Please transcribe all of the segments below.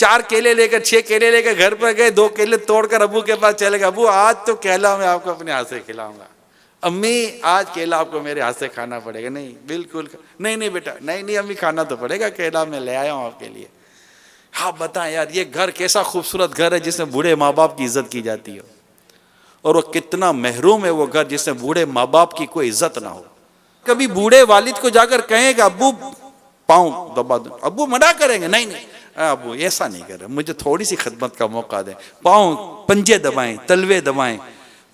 4 केले लेकर 6 केले लेकर घर पर गए, 2 केले तोड़कर अबू के पास चले गए, अबू आज तो केला मैं आपको अपने हाथ से खिलाऊंगा, अम्मी आज केला आपको मेरे हाथ से खाना पड़ेगा। नहीं बिल्कुल नहीं बेटा, नहीं अम्मी खाना तो पड़ेगा, केला मैं ले आया हूँ आपके लिए। हाँ बताएं यार, ये घर कैसा खूबसूरत घर है जिसमें बूढ़े माँ बाप की इज्जत की जाती हो, और वो कितना महरूम है वो घर जिसमें बूढ़े माँ बाप की कोई इज्जत ना हो। कभी बूढ़े वालिद को जाकर कहेंगे अब्बू पाँव दबा दो, अब्बू मना करेंगे, नहीं अब्बू ऐसा नहीं कर रहे, मुझे थोड़ी सी खिदमत का मौका दें, पाँव पंजे दबाएं, तलवे दबाएं,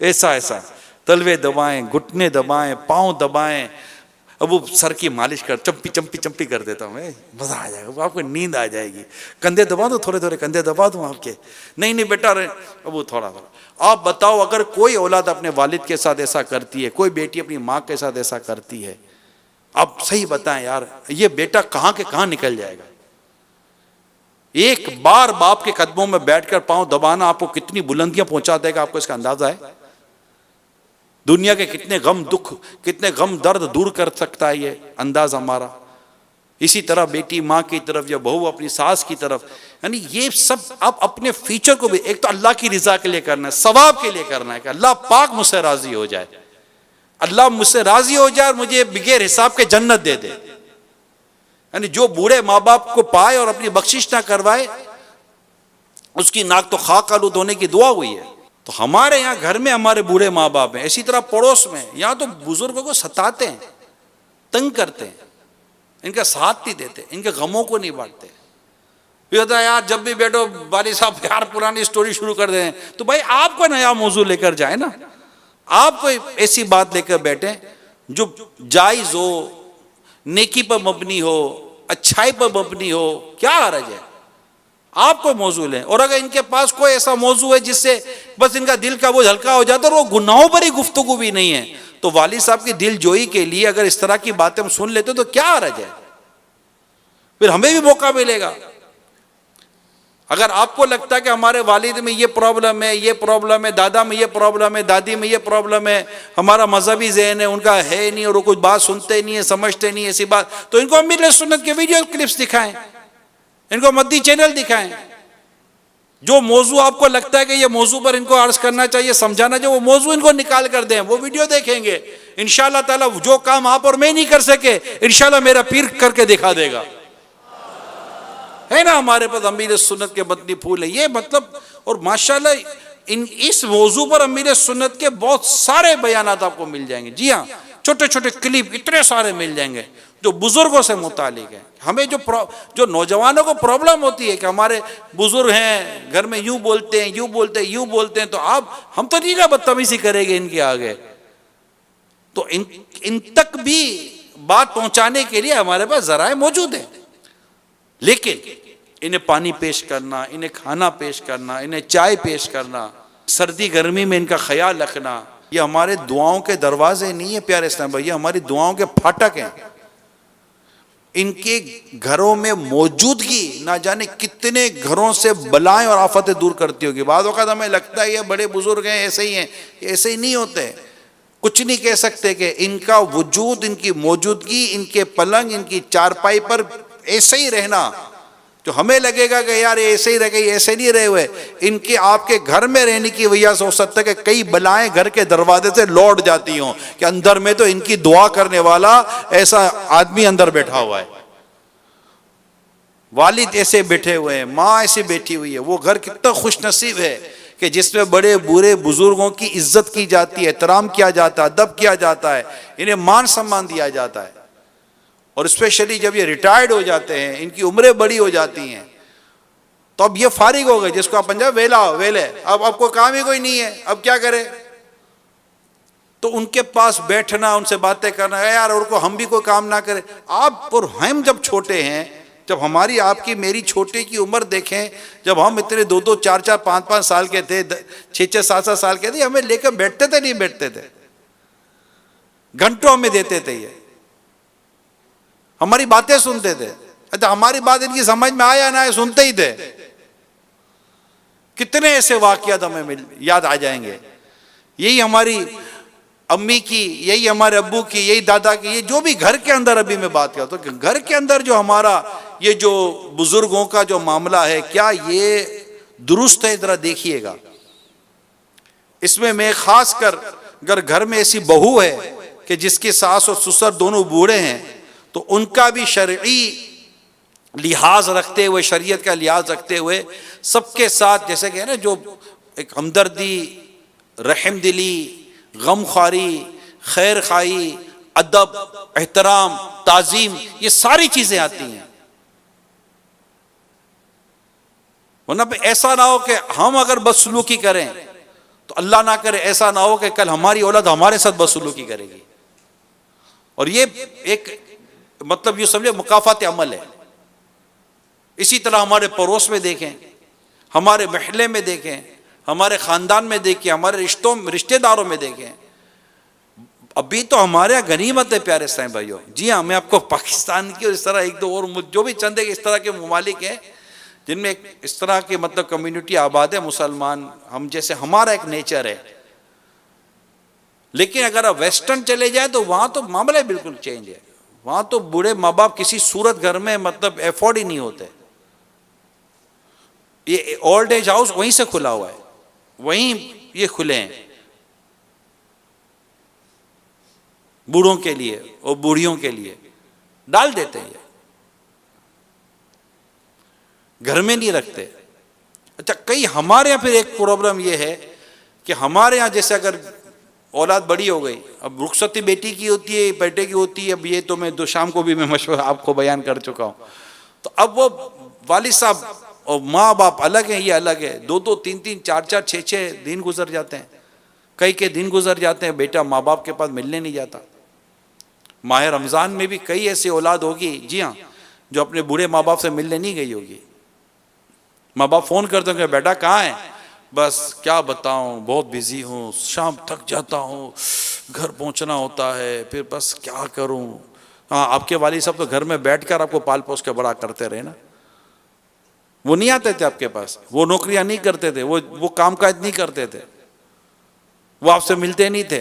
ऐसा तलवे दबाएं, घुटने दबाएं, पाँव दबाएं, अबू सर की मालिश कर, चंपी कर देता हूँ, मजा आ जाएगा, आपको नींद आ जाएगी, कंधे दबा दो, थोड़े कंधे दबा दूँ आपके, नहीं बेटा अबू थोड़ा। आप बताओ अगर कोई औलाद अपने वालिद के साथ ऐसा करती है, कोई बेटी अपनी माँ के साथ ऐसा करती है, आप सही बताएं यार, ये बेटा कहाँ के कहाँ निकल जाएगा। एक बार बाप के कदमों में बैठकर पांव दबाना आपको कितनी बुलंदियां पहुंचा देगा, आपको इसका अंदाजा है। दुनिया के कितने गम दुख, कितने गम दर्द दूर कर सकता है ये अंदाज हमारा। इसी तरह बेटी माँ की तरफ या बहू अपनी सास की तरफ, यानी ये सब आप अपने फ्यूचर को भी एक तो अल्लाह की रिजा के लिए करना है, सवाब के लिए करना है कि अल्लाह पाक मुझसे राजी हो जाए, अल्लाह मुझसे राजी हो जाए और मुझे बगैर हिसाब के जन्नत दे दे। यानी जो बूढ़े माँ बाप को पाए और अपनी बख्शिश ना करवाए उसकी नाक तो खाक आलूद होने की दुआ हुई है। तो हमारे यहाँ घर में हमारे बूढ़े माँ बाप हैं, इसी तरह पड़ोस में, यहाँ तो बुजुर्गों को सताते हैं, तंग करते हैं, इनका साथ नहीं देते, इनके गमों को नहीं बांटते। फिर होता है यार जब भी बैठो वाली साहब यार पुरानी स्टोरी शुरू कर दें, तो भाई आपको नया मौजू लेकर जाए ना, आप कोई ऐसी बात लेकर बैठे जो जायज हो, नेकी पर मबनी हो, अच्छाई पर मबनी हो, क्या हर्ज है। आप कोई मौजू लें, और अगर इनके पास कोई ऐसा मौजू है जिससे बस इनका दिल का बोझ हल्का हो जाता है और वो गुनाहों पर ही गुफ्तगू भी नहीं है, तो वाली साहब की दिल जोई के लिए अगर इस तरह की बातें हम सुन लेते तो क्या हर्ज है, फिर हमें भी मौका मिलेगा। अगर आपको लगता है कि हमारे वालिद में ये प्रॉब्लम है, ये प्रॉब्लम है, दादा में ये प्रॉब्लम है, दादी में ये प्रॉब्लम है, हमारा मजहबी ज़हन है उनका है नहीं, और वो कुछ बात सुनते नहीं है, समझते नहीं है ऐसी बात, तो इनको अमीर सुन्नत के वीडियो क्लिप्स दिखाएं, इनको मद्दी चैनल दिखाएं। जो मौजू आपको लगता है कि ये मौजू पर इनको अर्ज करना चाहिए, समझाना चाहिए, वो मौजू इनको निकाल कर दें, वो वीडियो देखेंगे। इंशाअल्लाह ताला जो काम आप और मैं नहीं कर सके, इंशाअल्लाह मेरा पीर करके दिखा देगा, है ना। हमारे पास अमीर सुन्नत के मदनी फूल है, ये मतलब, और माशाल्लाह इस मौजू पर अमीर सुन्नत के बहुत सारे बयानात आपको मिल जाएंगे। जी हाँ, छोटे छोटे क्लिप इतने सारे मिल जाएंगे जो बुजुर्गों से मुतालिक है। हमें जो नौजवानों को प्रॉब्लम होती है कि हमारे बुजुर्ग हैं घर में यूं बोलते हैं, तो हम तो नहीं ना बदतमीजी करेंगे इनके आगे, तो इन तक भी बात पहुंचाने के लिए हमारे पास जराए मौजूद हैं। लेकिन इन्हें पानी पेश करना, इन्हें खाना पेश करना, इन्हें चाय पेश करना, सर्दी गर्मी में इनका ख्याल रखना, ये हमारे दुआओं के दरवाजे नहीं है प्यारे इस्लाम भाई, ये हमारी दुआओं के फाटक हैं। इनके घरों में मौजूदगी ना जाने कितने घरों से बलाएं और आफतें दूर करती होगी। बाद वक़्त हमें लगता है ये बड़े बुजुर्ग हैं, ऐसे ही हैं, ऐसे ही नहीं होते। कुछ नहीं कह सकते कि इनका वजूद, इनकी मौजूदगी, इनके पलंग, इनकी चारपाई पर ऐसे ही रहना, तो हमें लगेगा कि यार ऐसे ही रह गए, ऐसे नहीं रहे हुए, इनके आपके घर में रहने की वजह से हो सकता है कि कई बलाएं घर के दरवाजे से लौट जाती हों कि अंदर में तो इनकी दुआ करने वाला ऐसा आदमी अंदर बैठा हुआ है, वालिद ऐसे बैठे हुए हैं, माँ ऐसे बैठी हुई है। वो घर कितना खुश नसीब है कि जिसमें बड़े बूढ़े बुजुर्गों की इज्जत की जाती है, एहतराम किया जाता है, अदब किया जाता है, इन्हें मान सम्मान दिया जाता है। और स्पेशली जब ये रिटायर्ड हो जाते हैं, इनकी उम्रें बड़ी हो जाती हैं, तो अब ये फारिग हो गए, जिसको आप पंजाब वेले, अब आपको काम ही कोई नहीं है, अब क्या करें। तो उनके पास बैठना, उनसे बातें करना, यार और को हम भी कोई काम ना करें। आप और हम जब छोटे हैं, जब हमारी आपकी मेरी छोटे की उम्र देखें, जब हम इतने 2-2, 4-4, 5-5 साल के थे, 6-6, 7-7 साल के थे, हमें लेकर बैठते थे नहीं बैठते थे, घंटों हमें देते थे, ये हमारी बातें सुनते थे। अच्छा हमारी बात इनकी समझ में आया ना आए, सुनते ही थे। कितने ऐसे वाकयात हमें याद आ जाएंगे। यही हमारी अम्मी की, यही हमारे अब्बू की, यही दादा की, ये जो भी घर के अंदर, अभी मैं बात करता हूँ घर के अंदर जो हमारा ये जो बुजुर्गों का जो मामला है, क्या ये दुरुस्त है? जरा देखिएगा। इसमें मैं खास कर अगर घर में ऐसी बहू है कि जिसके सास और ससुर दोनों बूढ़े हैं, तो उनका भी शरई लिहाज रखते हुए, शरीयत का लिहाज रखते हुए सबके साथ, जैसे कि है ना, जो एक हमदर्दी, रहम दिली, गमख्वारी, खैर खाई, अदब, एहतराम, ताजीम, ये सारी चीजें आती हैं। वरना ऐसा ना हो कि हम अगर बदसलूकी करें तो अल्लाह ना करे ऐसा ना हो कि कल हमारी औलाद हमारे साथ बदसलूकी करेगी। और ये एक मतलब ये समझे मुकाफात अमल है। इसी तरह हमारे पड़ोस में देखें, हमारे महल्ले में देखें, हमारे खानदान में देखें, हमारे रिश्तेदारों में देखें। अभी तो हमारे यहाँ गनीमत है प्यारे साईं भाइयों। जी हाँ, मैं आपको पाकिस्तान की और इस तरह एक दो और जो भी चंद इस तरह के ममालिक हैं जिनमें इस तरह की मतलब कम्युनिटी आबाद है, मुसलमान हम जैसे, हमारा एक नेचर है। लेकिन अगर आप वेस्टर्न चले जाए तो वहां तो मामला बिल्कुल चेंज है। वहां तो बूढ़े माँ बाप किसी सूरत घर में मतलब एफोर्ड ही नहीं होते। ये ओल्ड एज हाउस वहीं से खुला हुआ है, वहीं ये खुले हैं बूढ़ों के लिए और बूढ़ियों के लिए, डाल देते हैं, घर में नहीं रखते। अच्छा, कई हमारे यहाँ फिर एक प्रॉब्लम ये है कि हमारे यहाँ जैसे अगर औलाद बड़ी हो गई, अब रुखसती बेटी की होती है, बेटे की होती है, अब ये तो मैं दो शाम को भी मैं मशवरा आपको बयान कर चुका हूँ। तो अब वो वालिद साहब और माँ बाप अलग हैं, ये अलग है। दो दो तीन तीन चार चार छः छः दिन गुजर जाते हैं, कई के दिन गुजर जाते हैं, बेटा माँ बाप के पास मिलने नहीं जाता। माह रमज़ान में भी कई ऐसी औलाद होगी, जी हाँ, जो अपने बूढ़े माँ बाप से मिलने नहीं गई होगी। माँ बाप फ़ोन करते होंगे, बेटा कहाँ है? बस क्या बताऊँ, बहुत बिजी हूँ, शाम थक जाता हूँ, घर पहुँचना होता है, फिर बस क्या करूँ। हाँ, आपके वालिद साहब तो घर में बैठकर आपको पाल पोस के बड़ा करते रहे ना। वो नहीं आते थे आपके पास, वो नौकरियां नहीं करते थे, वो कामकाज नहीं करते थे, वो आपसे मिलते नहीं थे,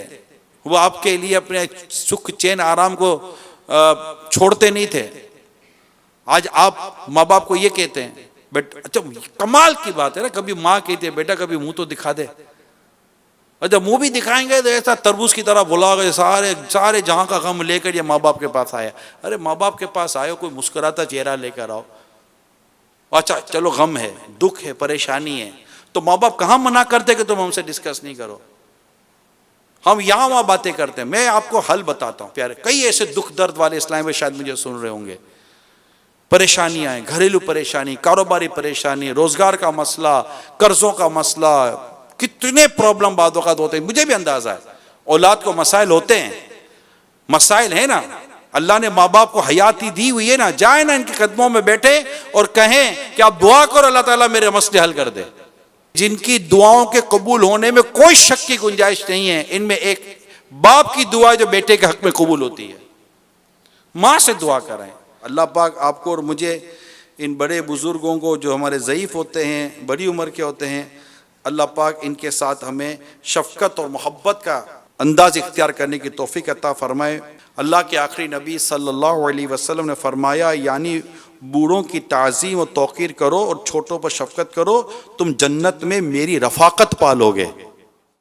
वो आपके लिए अपने सुख चैन आराम को छोड़ते नहीं थे। आज आप माँ बाप को ये कहते हैं, बेटा, अच्छा कमाल की बात है ना, कभी माँ कहती है बेटा कभी मुंह तो दिखा दे। अच्छा, मुंह भी दिखाएंगे तो ऐसा तरबूज की तरह बुलाओगे, सारे सारे जहां का गम लेकर ये माँ बाप के पास आया। अरे माँ बाप के पास आयो, कोई मुस्कुराता चेहरा लेकर आओ। अच्छा चलो, गम है, दुख है, परेशानी है, तो माँ बाप कहाँ मना करते कि तुम हमसे डिस्कस नहीं करो। हम यहाँ वहाँ बातें करते हैं। मैं आपको हल बताता हूँ प्यारे, कई ऐसे दुख दर्द वाले इस्लाम में शायद मुझे सुन रहे होंगे, परेशानियां हैं, घरेलू परेशानी, कारोबारी परेशानी, रोजगार का मसला, कर्जों का मसला, कितने प्रॉब्लम बाद वक़्त होते हैं, मुझे भी अंदाजा है। औलाद को मसाइल होते हैं, मसाइल है ना, अल्लाह ने माँ बाप को हयाती दी हुई है ना, जाए ना इनके कदमों में बैठे और कहें कि आप दुआ करो अल्लाह ताला मेरे मसले हल कर दे। जिनकी दुआओं के कबूल होने में कोई शक की गुंजाइश नहीं है, इनमें एक बाप की दुआ जो बेटे के हक में कबूल होती है। माँ से दुआ करें। अल्लाह पाक आपको और मुझे, इन बड़े बुजुर्गों को जो हमारे ज़ईफ़ होते हैं, बड़ी उम्र के होते हैं, अल्लाह पाक इनके साथ हमें शफ़क़त और मोहब्बत का अंदाज़ इख्तियार करने की तौफ़ीक़ अता फ़रमाए। अल्लाह के आखिरी नबी सल्लल्लाहु अलैहि वसल्लम ने फरमाया, यानी बूढ़ों की ताज़ीम और तौक़ीर करो और छोटों पर शफ़क़त करो, तुम जन्नत में मेरी रफ़ाक़त पालोगे।